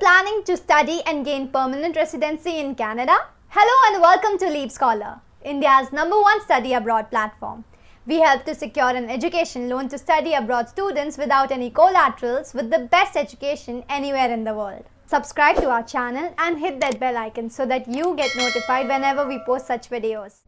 planning to study and gain permanent residency in Canada? Hello and welcome to Leap Scholar, India's #1 study abroad platform. We help to secure an education loan to study abroad students without any collaterals with the best education anywhere in the world. Subscribe to our channel and hit that bell icon so that you get notified whenever we post such videos.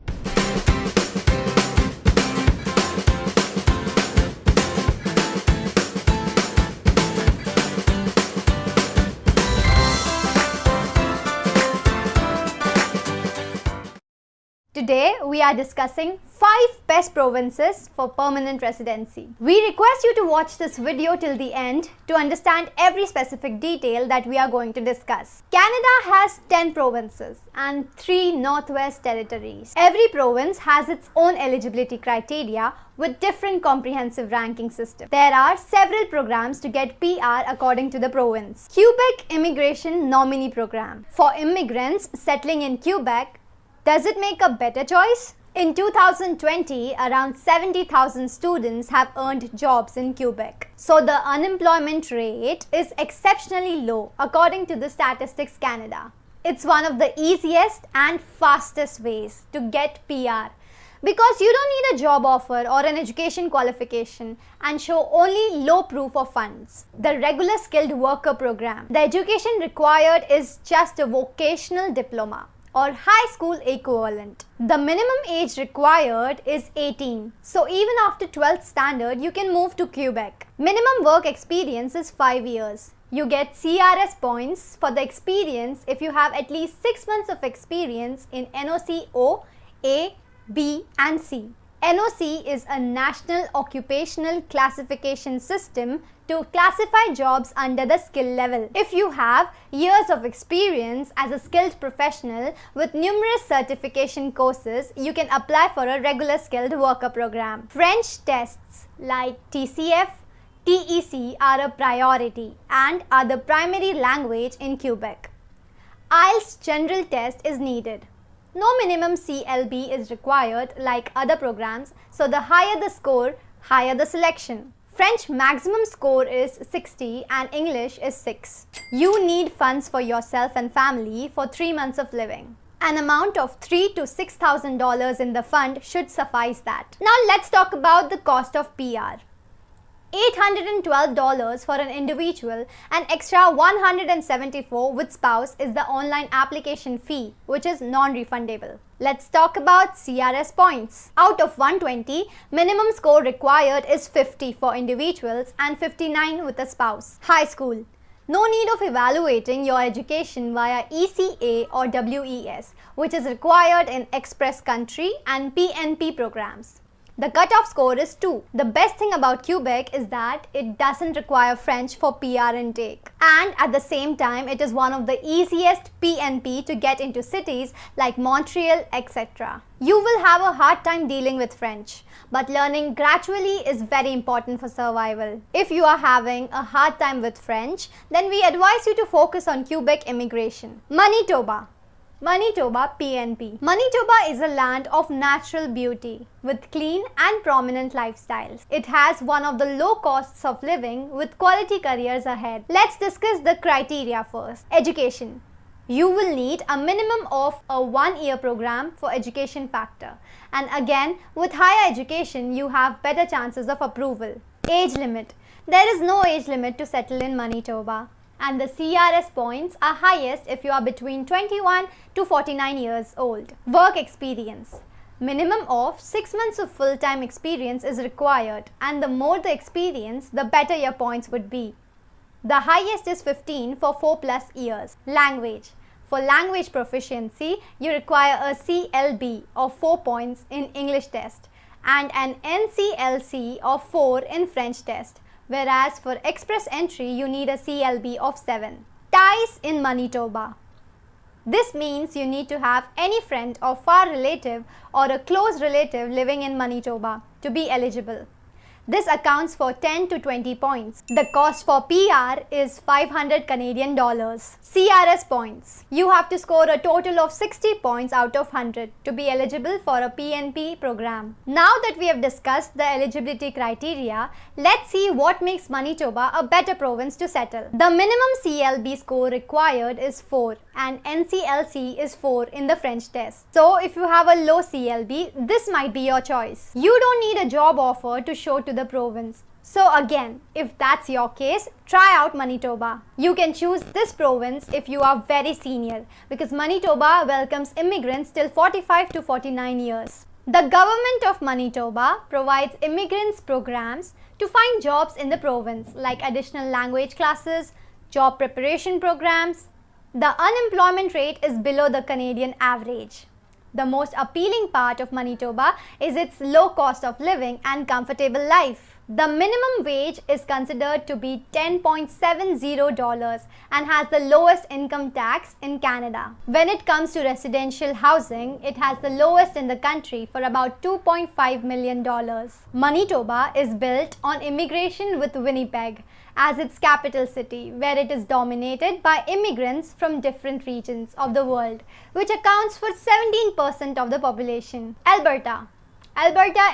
Today, we are discussing 5 best provinces for permanent residency. We request you to watch this video till the end to understand every specific detail that we are going to discuss. Canada has 10 provinces and 3 Northwest territories. Every province has its own eligibility criteria with different comprehensive ranking system. There are several programs to get PR according to the province. Quebec Immigration Nominee Program. For immigrants settling in Quebec, does it make a better choice? In 2020, around 70,000 students have earned jobs in Quebec. So the unemployment rate is exceptionally low according to the Statistics Canada. It's one of the easiest and fastest ways to get PR because you don't need a job offer or an education qualification and show only low proof of funds. The regular skilled worker program. The education required is just a vocational diploma or high school equivalent. The minimum age required is 18. So even after 12th standard, you can move to Quebec. Minimum work experience is 5 years. You get CRS points for the experience if you have at least 6 months of experience in NOC O, A, B and C. NOC is a national occupational classification system to classify jobs under the skill level. If you have years of experience as a skilled professional with numerous certification courses, you can apply for a regular skilled worker program. French tests like TCF, TEC are a priority and are the primary language in Quebec. IELTS general test is needed. No minimum CLB is required like other programs, so the higher the score, higher the selection. French maximum score is 60 and English is 6. You need funds for yourself and family for 3 months of living. An amount of $3,000 to $6,000 in the fund should suffice that. Now let's talk about the cost of PR. $812 for an individual and extra $174 with spouse is the online application fee, which is non-refundable. Let's talk about CRS points. Out of 120, minimum score required is 50 for individuals and 59 with a spouse. High school. No need of evaluating your education via ECA or WES, which is required in Express Country and PNP programs. The cutoff score is 2. The best thing about Quebec is that it doesn't require French for PR intake. And at the same time, it is one of the easiest PNP to get into cities like Montreal, etc. You will have a hard time dealing with French, but learning gradually is very important for survival. If you are having a hard time with French, then we advise you to focus on Quebec immigration. Manitoba PNP. Manitoba is a land of natural beauty with clean and prominent lifestyles. It has one of the low costs of living with quality careers ahead. Let's discuss the criteria first. Education. You will need a minimum of a 1-year program for education factor. And again, with higher education, you have better chances of approval. Age limit. There is no age limit to settle in Manitoba. And the CRS points are highest if you are between 21 to 49 years old. Work experience. Minimum of 6 months of full-time experience is required, and the more the experience, the better your points would be. The highest is 15 for 4+ years. Language. For language proficiency, you require a CLB of 4 points in English test and an NCLC of 4 in French test. Whereas for express entry, you need a CLB of 7. Ties in Manitoba. This means you need to have any friend or far relative or a close relative living in Manitoba to be eligible. This accounts for 10 to 20 points. The cost for PR is 500 Canadian dollars. CRS points. You have to score a total of 60 points out of 100 to be eligible for a PNP program. Now that we have discussed the eligibility criteria, let's see what makes Manitoba a better province to settle. The minimum CLB score required is 4 and NCLC is 4 in the French test. So if you have a low CLB, this might be your choice. You don't need a job offer to show to the province. So again, if that's your case, try out Manitoba. You can choose this province if you are very senior, because Manitoba welcomes immigrants till 45 to 49 years. The government of Manitoba provides immigrants programs to find jobs in the province, like additional language classes, job preparation programs. The unemployment rate is below the Canadian average. The most appealing part of Manitoba is its low cost of living and comfortable life. The minimum wage is considered to be $10.70 and has the lowest income tax in Canada. When it comes to residential housing, it has the lowest in the country for about $2.5 million. Manitoba is built on immigration with Winnipeg as its capital city, where it is dominated by immigrants from different regions of the world, which accounts for 17% of the population. Alberta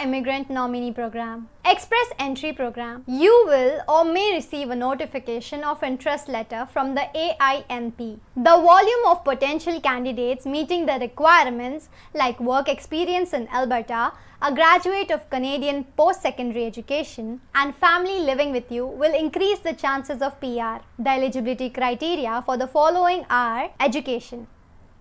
Immigrant Nominee Program. Express Entry Program. You will or may receive a notification of interest letter from the AINP. The volume of potential candidates meeting the requirements like work experience in Alberta, a graduate of Canadian post-secondary education, and family living with you will increase the chances of PR. The eligibility criteria for the following are: education.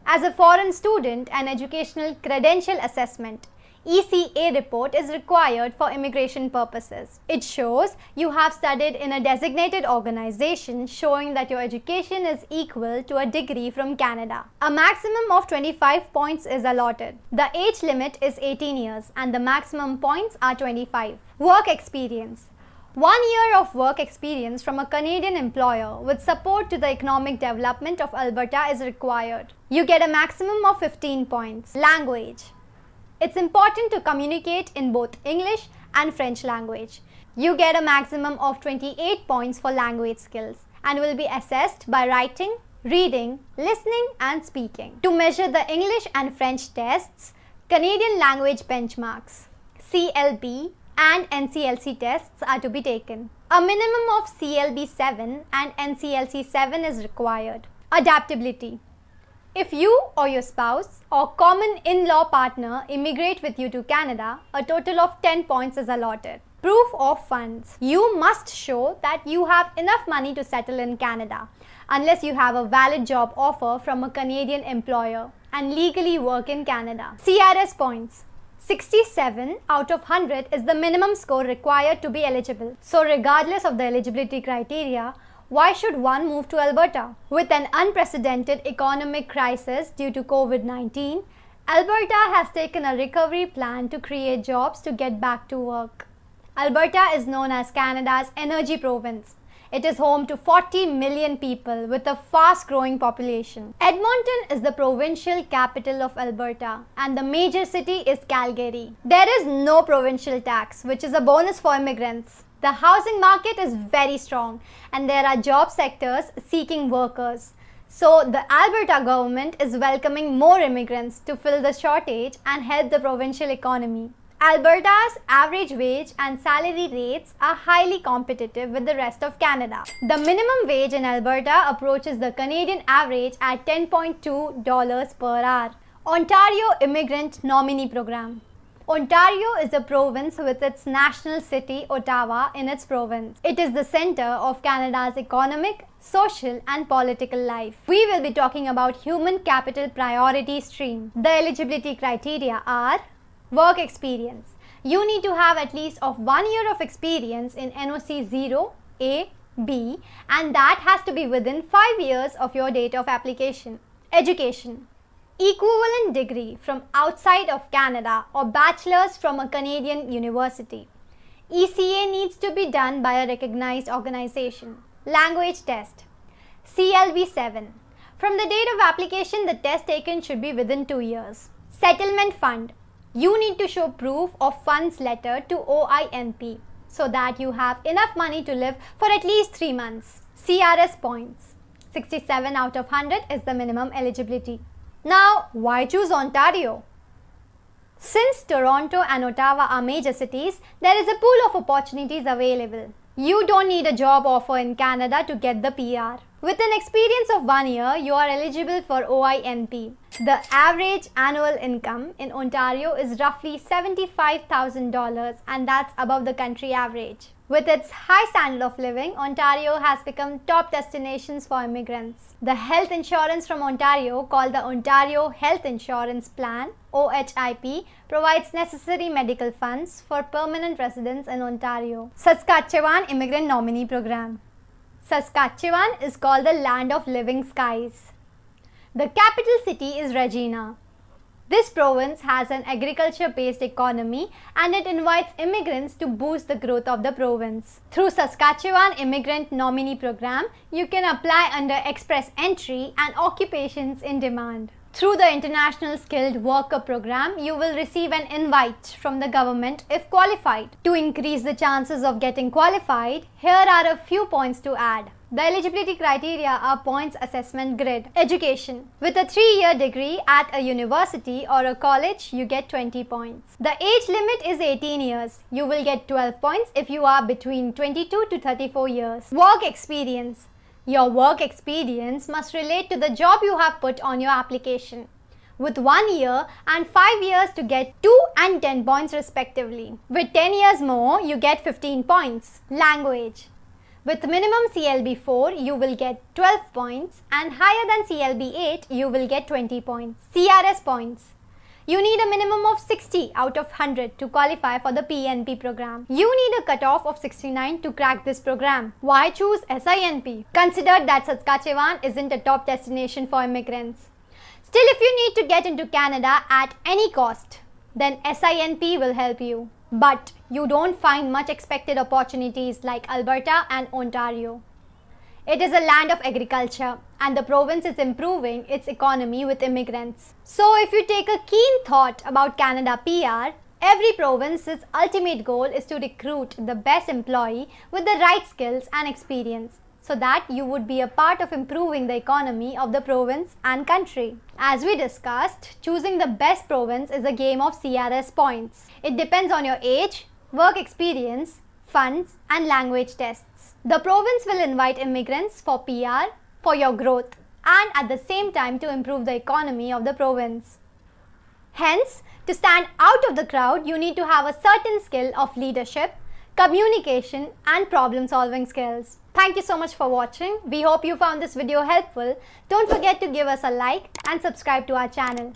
As a foreign student, an educational credential assessment ECA report is required for immigration purposes. It shows you have studied in a designated organization, showing that your education is equal to a degree from Canada. A maximum of 25 points is allotted. The age limit is 18 years and the maximum points are 25. Work experience. 1 year of work experience from a Canadian employer with support to the economic development of Alberta is required. You get a maximum of 15 points. Language. It's important to communicate in both English and French language. You get a maximum of 28 points for language skills and will be assessed by writing, reading, listening and speaking. To measure the English and French tests, Canadian language benchmarks, CLB and NCLC tests are to be taken. A minimum of CLB 7 and NCLC 7 is required. Adaptability. If you or your spouse or common in-law partner immigrate with you to Canada, a total of 10 points is allotted. Proof of funds. You must show that you have enough money to settle in Canada, unless you have a valid job offer from a Canadian employer and legally work in Canada. CRS points. 67 out of 100 is the minimum score required to be eligible. So regardless of the eligibility criteria, why should one move to Alberta? With an unprecedented economic crisis due to COVID-19, Alberta has taken a recovery plan to create jobs to get back to work. Alberta is known as Canada's energy province. It is home to 40 million people with a fast-growing population. Edmonton is the provincial capital of Alberta and the major city is Calgary. There is no provincial tax, which is a bonus for immigrants. The housing market is very strong and there are job sectors seeking workers. So the Alberta government is welcoming more immigrants to fill the shortage and help the provincial economy. Alberta's average wage and salary rates are highly competitive with the rest of Canada. The minimum wage in Alberta approaches the Canadian average at $10.2 per hour. Ontario Immigrant Nominee Program. Ontario is a province with its national city, Ottawa, in its province. It is the center of Canada's economic, social and political life. We will be talking about human capital priority stream. The eligibility criteria are: work experience. You need to have at least of 1 year of experience in NOC 0, A, B, and that has to be within 5 years of your date of application. Education. Equivalent degree from outside of Canada or bachelor's from a Canadian university. ECA needs to be done by a recognized organization. Language test. CLB 7. From the date of application, the test taken should be within 2 years. Settlement fund. You need to show proof of funds letter to OINP. so that you have enough money to live for at least 3 months. CRS points. 67 out of 100 is the minimum eligibility. Now, why choose Ontario? Since Toronto and Ottawa are major cities, there is a pool of opportunities available. You don't need a job offer in Canada to get the PR. With an experience of 1 year, you are eligible for OINP. The average annual income in Ontario is roughly $75,000, and that's above the country average. With its high standard of living, Ontario has become top destinations for immigrants. The health insurance from Ontario, called the Ontario Health Insurance Plan (OHIP), provides necessary medical funds for permanent residents in Ontario. Saskatchewan Immigrant Nominee Program. Saskatchewan is called the Land of Living Skies. The capital city is Regina. This province has an agriculture-based economy and it invites immigrants to boost the growth of the province. Through Saskatchewan Immigrant Nominee Program, you can apply under Express Entry and occupations in demand. Through the International Skilled Worker Program, you will receive an invite from the government if qualified. To increase the chances of getting qualified, here are a few points to add. The eligibility criteria are points assessment grid. Education. With a 3-year degree at a university or a college, you get 20 points. The age limit is 18 years. You will get 12 points if you are between 22 to 34 years. Work experience. Your work experience must relate to the job you have put on your application, with 1 year and 5 years to get 2 and 10 points respectively. With 10 years more, you get 15 points. Language. With minimum CLB 4, you will get 12 points, and higher than CLB 8, you will get 20 points. CRS points. You need a minimum of 60 out of 100 to qualify for the PNP program. You need a cutoff of 69 to crack this program. Why choose SINP? Consider that Saskatchewan isn't a top destination for immigrants. Still, if you need to get into Canada at any cost, then SINP will help you. But you don't find much expected opportunities like Alberta and Ontario. It is a land of agriculture and the province is improving its economy with immigrants. So if you take a keen thought about Canada PR, every province's ultimate goal is to recruit the best employee with the right skills and experience, so that you would be a part of improving the economy of the province and country. As we discussed, choosing the best province is a game of CRS points. It depends on your age, work experience, funds, and language tests. The province will invite immigrants for PR, for your growth, and at the same time to improve the economy of the province. Hence, to stand out of the crowd, you need to have a certain skill of leadership, communication, and problem-solving skills. Thank you so much for watching. We hope you found this video helpful. Don't forget to give us a like and subscribe to our channel.